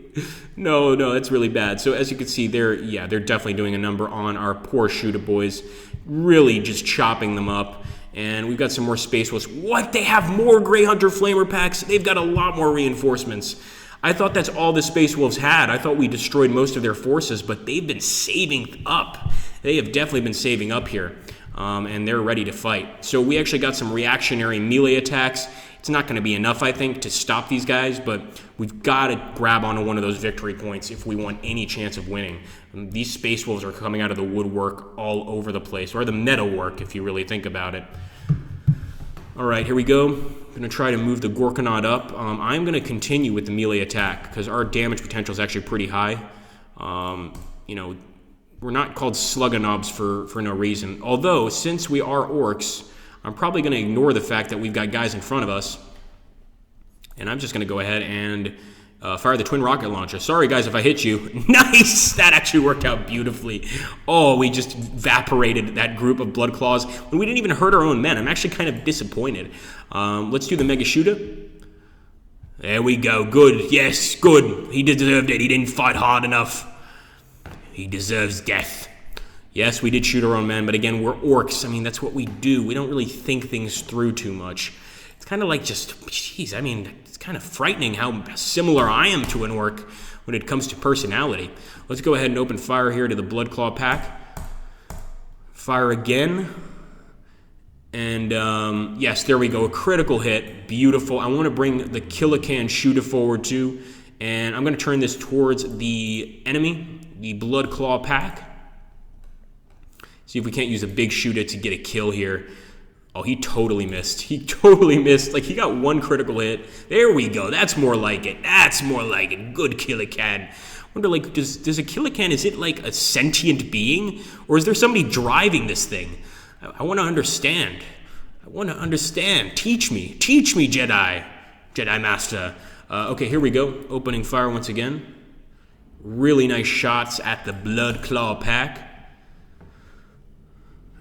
Speaker 1: No, that's really bad. So as you can see, they're definitely doing a number on our poor shooter boys. Really just chopping them up. And we've got some more Space Wolves. What? They have more Grey Hunter Flamer packs? They've got a lot more reinforcements. I thought that's all the Space Wolves had. I thought we destroyed most of their forces, but they've been saving up. They have definitely been saving up here. And they're ready to fight. So we actually got some reactionary melee attacks. It's not going to be enough, I think, to stop these guys, but we've got to grab onto one of those victory points if we want any chance of winning. These Space Wolves are coming out of the woodwork all over the place, or the metalwork, if you really think about it. All right, here we go. I'm going to try to move the Gorkanaut up. I'm going to continue with the melee attack because our damage potential is actually pretty high. We're not called Slugganobs for no reason. Although, since we are Orks, I'm probably going to ignore the fact that we've got guys in front of us. And I'm just going to go ahead and fire the twin rocket launcher. Sorry, guys, if I hit you. Nice! That actually worked out beautifully. Oh, we just evaporated that group of blood claws when we didn't even hurt our own men. I'm actually kind of disappointed. Let's do the mega shooter. There we go. Good. Yes, good. He deserved it. He didn't fight hard enough. He deserves death. Yes, we did shoot our own men, but again, we're Orks. I mean, that's what we do. We don't really think things through too much. It's kind of like it's kind of frightening how similar I am to an Ork when it comes to personality. Let's go ahead and open fire here to the Bloodclaw pack. Fire again. And yes, there we go. A critical hit. Beautiful. I want to bring the Killican shooter forward too. And I'm going to turn this towards the enemy, the Bloodclaw pack. See if we can't use a big shooter to get a kill here. Oh, he totally missed. He totally missed. Like, he got one critical hit. There we go. That's more like it. That's more like it. Good Killican. I wonder, like, does a Killican, is it like a sentient being? Or is there somebody driving this thing? I want to understand. I want to understand. Teach me. Teach me, Jedi. Jedi Master. Okay, here we go. Opening fire once again. Really nice shots at the Bloodclaw pack.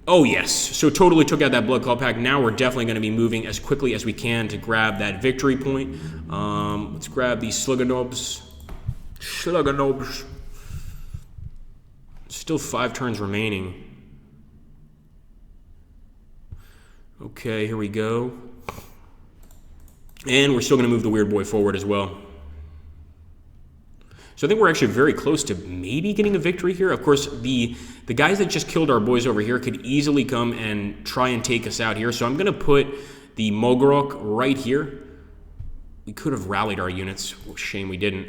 Speaker 1: Oh, yes. So totally took out that Bloodclaw pack. Now we're definitely going to be moving as quickly as we can to grab that victory point. Let's grab these Slugganobs. Still 5 turns remaining. Okay, here we go. And we're still going to move the weird boy forward as well. So I think we're actually very close to maybe getting a victory here. Of course, the guys that just killed our boys over here could easily come and try and take us out here. So I'm going to put the Mogorok right here. We could have rallied our units. Shame we didn't.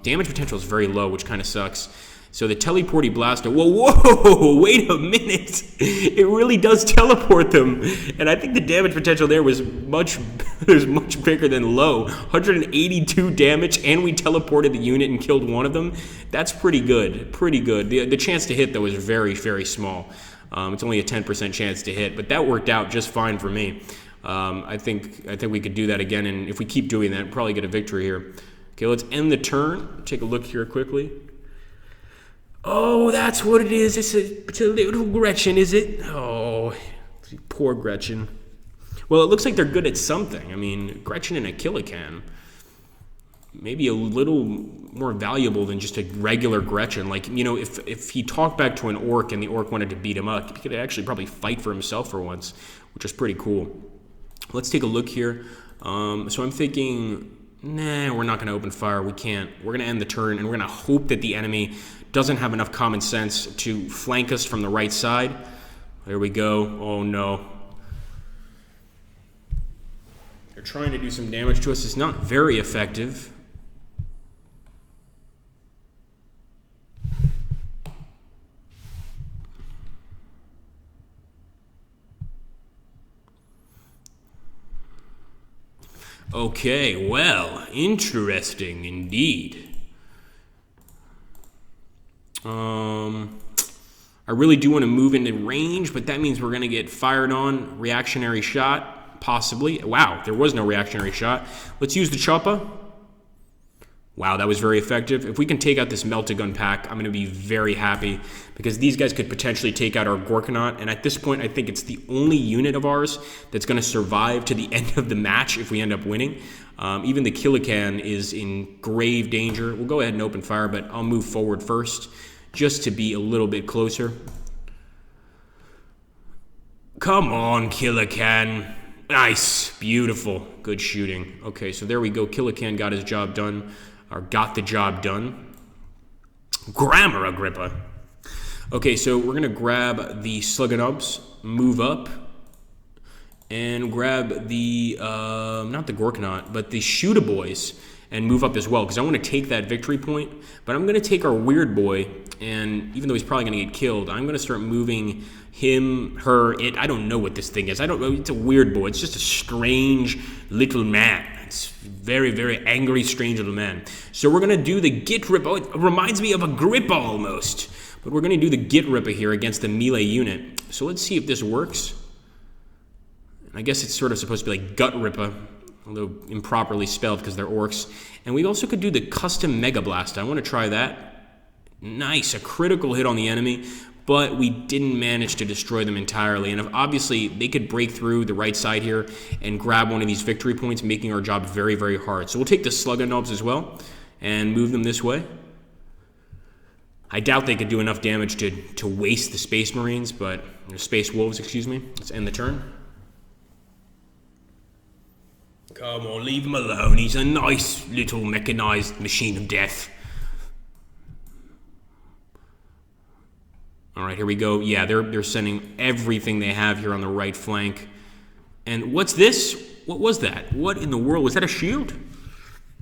Speaker 1: Damage potential is very low, which kind of sucks. So the Teleporty Blaster. Whoa, wait a minute. It really does teleport them. And I think the damage potential there was much bigger than low. 182 damage, and we teleported the unit and killed one of them. That's pretty good. Pretty good. The chance to hit, though, is very, very small. It's only a 10% chance to hit, but that worked out just fine for me. I think we could do that again, and if we keep doing that, probably get a victory here. Okay, let's end the turn. Take a look here quickly. Oh, that's what it is. It's a little Gretchen, is it? Oh, poor Gretchen. Well, it looks like they're good at something. I mean, Gretchen and a Killican. Maybe a little more valuable than just a regular Gretchen. Like, if he talked back to an Ork and the Ork wanted to beat him up, he could actually probably fight for himself for once, which is pretty cool. Let's take a look here. So I'm thinking, nah, we're not going to open fire. We can't. We're going to end the turn, and we're going to hope that the enemy doesn't have enough common sense to flank us from the right side. There we go. Oh, no. They're trying to do some damage to us. It's not very effective. Okay, well, interesting indeed. I really do want to move into range, but that means we're going to get fired on. Reactionary shot, possibly. Wow, there was no reactionary shot. Let's use the chopper. Wow, that was very effective. If we can take out this Meltagun pack, I'm going to be very happy, because these guys could potentially take out our Gorkanaut, and at this point, I think it's the only unit of ours that's going to survive to the end of the match if we end up winning. Even the Killican is in grave danger. We'll go ahead and open fire, but I'll move forward first, just to be a little bit closer. Come on, Killican. Nice. Beautiful. Good shooting. Okay, so there we go. Killican got his job done. Or got the job done. Grammar, Agrippa. Okay, so we're going to grab the Slugganubs, move up, and grab the, not the Gorkanaut, but the Shooter Boys, and move up as well, because I want to take that victory point. But I'm going to take our Weird Boy, and even though he's probably going to get killed, I'm going to start moving him, her, it. I don't know what this thing is. I don't know. It's a Weird Boy. It's just a strange little man. It's very, very angry, strange little man. So we're going to do the Git Ripper. Oh, it reminds me of Agrippa almost. But we're going to do the Git Ripper here against the melee unit. So let's see if this works. I guess it's sort of supposed to be like Gut Ripper, although improperly spelled because they're orcs. And we also could do the custom Mega Blast. I want to try that. Nice, a critical hit on the enemy, but we didn't manage to destroy them entirely. And obviously, they could break through the right side here and grab one of these victory points, making our job very, very hard. So we'll take the Slugganubs as well and move them this way. I doubt they could do enough damage to waste the Space Marines, but Space Wolves, excuse me. Let's end the turn. Come on, leave him alone. He's a nice little mechanized machine of death. All right, here we go. Yeah, they're sending everything they have here on the right flank. And what's this? What was that? What in the world? Was that a shield?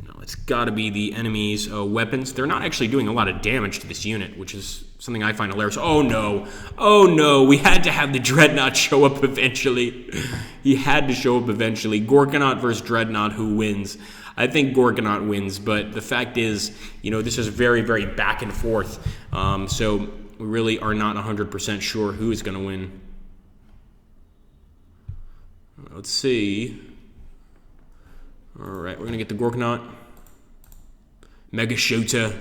Speaker 1: No, it's got to be the enemy's weapons. They're not actually doing a lot of damage to this unit, which is something I find hilarious. Oh, no. Oh, no. We had to have the Dreadnought show up eventually. He had to show up eventually. Gorkanaut versus Dreadnought, who wins? I think Gorkanaut wins, but the fact is, this is very, very back and forth. So we really are not 100% sure who is going to win. Let's see. All right, we're going to get the Gorkanaut. Mega Shooter.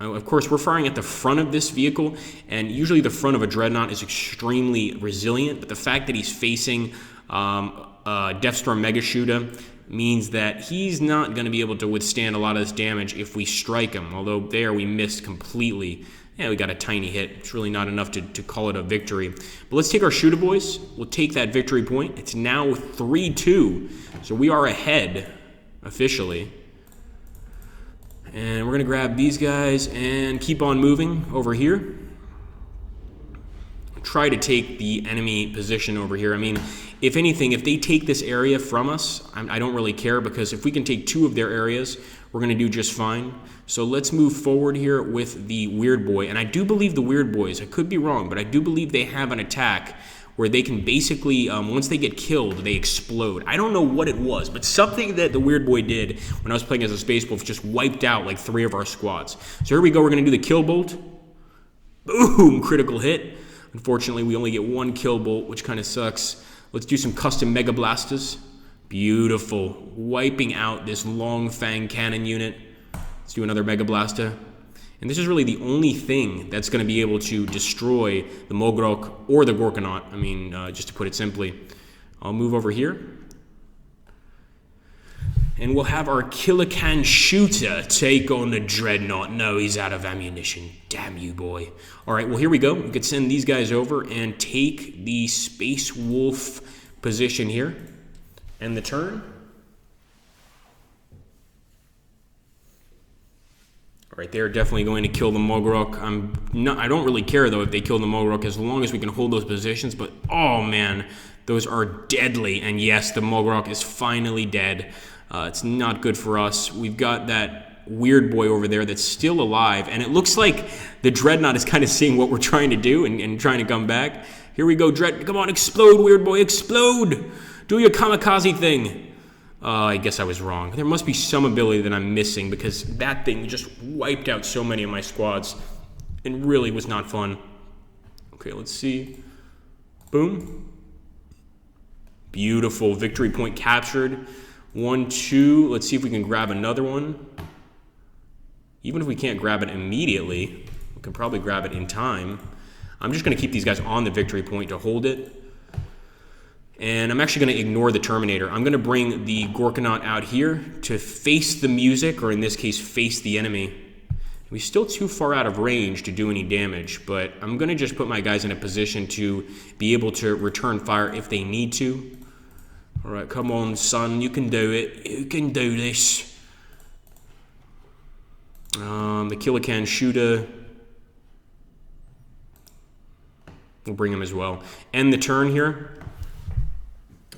Speaker 1: Of course, we're firing at the front of this vehicle, and usually the front of a Dreadnought is extremely resilient, but the fact that he's facing Deathstorm Mega Shooter means that he's not going to be able to withstand a lot of this damage if we strike him, although there we missed completely. Yeah, we got a tiny hit. It's really not enough to call it a victory. But let's take our Shooter Boys. We'll take that victory point. It's now 3-2, so we are ahead officially. And we're going to grab these guys and keep on moving over here. Try to take the enemy position over here. I mean, if anything, if they take this area from us, I don't really care, because if we can take 2 of their areas, we're going to do just fine. So let's move forward here with the Weird Boy. And I do believe the Weird Boys, I could be wrong, but I do believe they have an attack where they can basically, once they get killed, they explode. I don't know what it was, but something that the Weird Boy did when I was playing as a Space Wolf just wiped out like 3 of our squads. So here we go, we're going to do the Kill Bolt. Boom, critical hit. Unfortunately, we only get 1 Kill Bolt, which kind of sucks. Let's do some custom Mega Blasters. Beautiful. Wiping out this long Fang Cannon unit. Let's do another Mega Blaster. And this is really the only thing that's going to be able to destroy the Mogrok or the Gorkanaut. I mean, just to put it simply. I'll move over here. And we'll have our Killican Shooter take on the Dreadnought. No, he's out of ammunition. Damn you, boy. All right, well, here we go. We could send these guys over and take the Space Wolf position here. End the turn. All right, they're definitely going to kill the Mogrok. I don't really care, though, if they kill the Mogrok, as long as we can hold those positions. But, oh, man, those are deadly. And, yes, the Mogrok is finally dead. It's not good for us. We've got that Weird Boy over there that's still alive. And it looks like the Dreadnought is kind of seeing what we're trying to do and trying to come back. Here we go, Dread. Come on, explode, Weird Boy, explode. Do your kamikaze thing. I guess I was wrong. There must be some ability that I'm missing because that thing just wiped out so many of my squads and really was not fun. Okay, let's see. Boom. Beautiful. Victory point captured. 1, 2. Let's see if we can grab another one. Even if we can't grab it immediately, we can probably grab it in time. I'm just going to keep these guys on the victory point to hold it. And I'm actually going to ignore the Terminator. I'm going to bring the Gorkanaut out here to face the music, or in this case, face the enemy. We're still too far out of range to do any damage, but I'm going to just put my guys in a position to be able to return fire if they need to. All right, come on, son. You can do it. You can do this. The Kilocan Shooter. We'll bring him as well. End the turn here.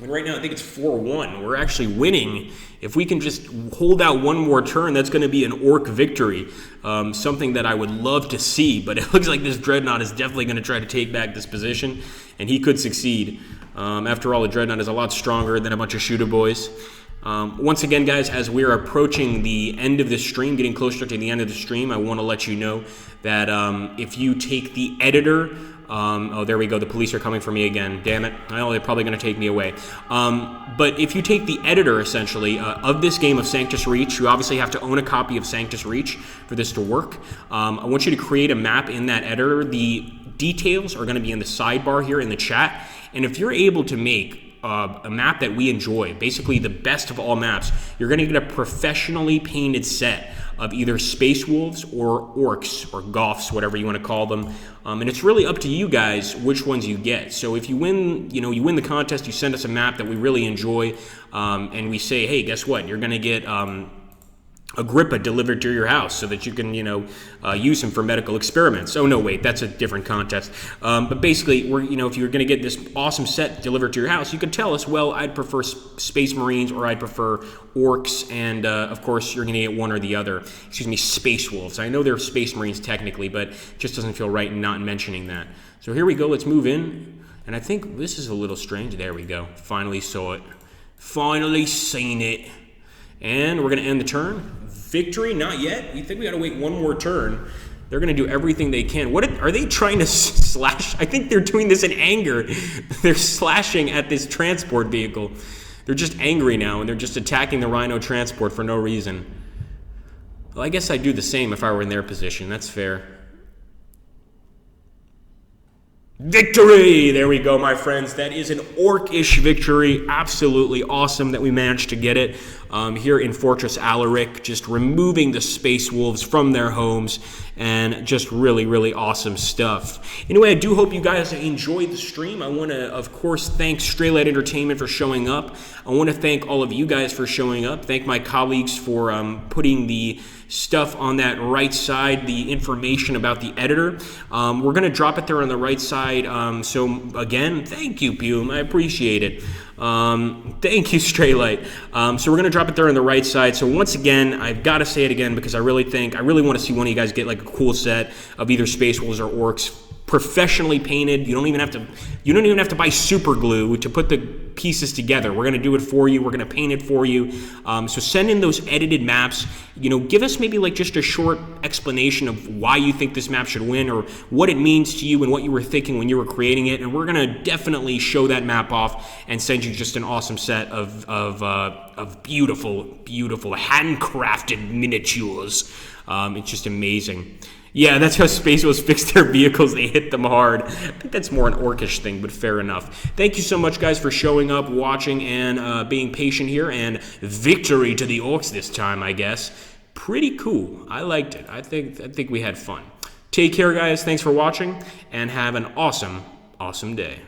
Speaker 1: And right now, I think it's 4-1. We're actually winning. If we can just hold out one more turn, that's going to be an Ork victory. Something that I would love to see, but it looks like this Dreadnought is definitely going to try to take back this position, and he could succeed. After all, the Dreadnought is a lot stronger than a bunch of shooter boys. Once again, guys, as we're approaching the end of the stream, getting closer to the end of the stream, I want to let you know that if you take the editor... oh, there we go. The police are coming for me again. Damn it. Well, they're probably going to take me away. But if you take the editor, essentially, of this game of Sanctus Reach, you obviously have to own a copy of Sanctus Reach for this to work. I want you to create a map in that editor. The details are going to be in the sidebar here in the chat. And if you're able to make a map that we enjoy, basically the best of all maps, you're going to get a professionally painted set of either Space Wolves or Orks or Goths, whatever you want to call them. And it's really up to you guys which ones you get. So if you win, you win the contest, you send us a map that we really enjoy, and we say, hey, guess what? You're going to get Agrippa delivered to your house so that you can, use him for medical experiments. Oh, no, wait, that's a different contest. But basically, if you're going to get this awesome set delivered to your house, you could tell us, well, I'd prefer Space Marines or I'd prefer Orks, and, of course, you're going to get one or the other. Space Wolves. I know they're Space Marines technically, but it just doesn't feel right not mentioning that. So here we go. Let's move in. And I think this is a little strange. There we go. Finally saw it. Finally seen it. And we're going to end the turn. Victory? Not yet. We think we got to wait one more turn. They're going to do everything they can. Are they trying to slash? I think they're doing this in anger. They're slashing at this transport vehicle. They're just angry now, and they're just attacking the Rhino transport for no reason. Well, I guess I'd do the same if I were in their position. That's fair. Victory! There we go, my friends. That is an Orkish victory. Absolutely awesome that we managed to get it here in Fortress Alaric, just removing the Space Wolves from their homes, and just really, really awesome stuff. Anyway, I do hope you guys enjoyed the stream. I want to, of course, thank Straylight Entertainment for showing up. I want to thank all of you guys for showing up. Thank my colleagues for putting the stuff on that right side, the information about the editor. We're going to drop it there on the right side. So again, thank you, Bume. I appreciate it. Thank you, Straylight. So we're going to drop it there on the right side. So once again, I've got to say it again because I really want to see one of you guys get like a cool set of either Space Wolves or Orks, professionally painted. You don't even have to buy super glue to put the pieces together. We're going to do it for you. We're going to paint it for you. So send in those edited maps. Give us maybe like just a short explanation of why you think this map should win or what it means to you and what you were thinking when you were creating it. And we're going to definitely show that map off and send you just an awesome set of beautiful, beautiful handcrafted miniatures. It's just amazing. Yeah, that's how Space Wolves fix their vehicles. They hit them hard. I think that's more an Orkish thing, but fair enough. Thank you so much, guys, for showing up, watching, and being patient here. And victory to the Orks this time, I guess. Pretty cool. I liked it. I think we had fun. Take care, guys. Thanks for watching, and have an awesome, awesome day.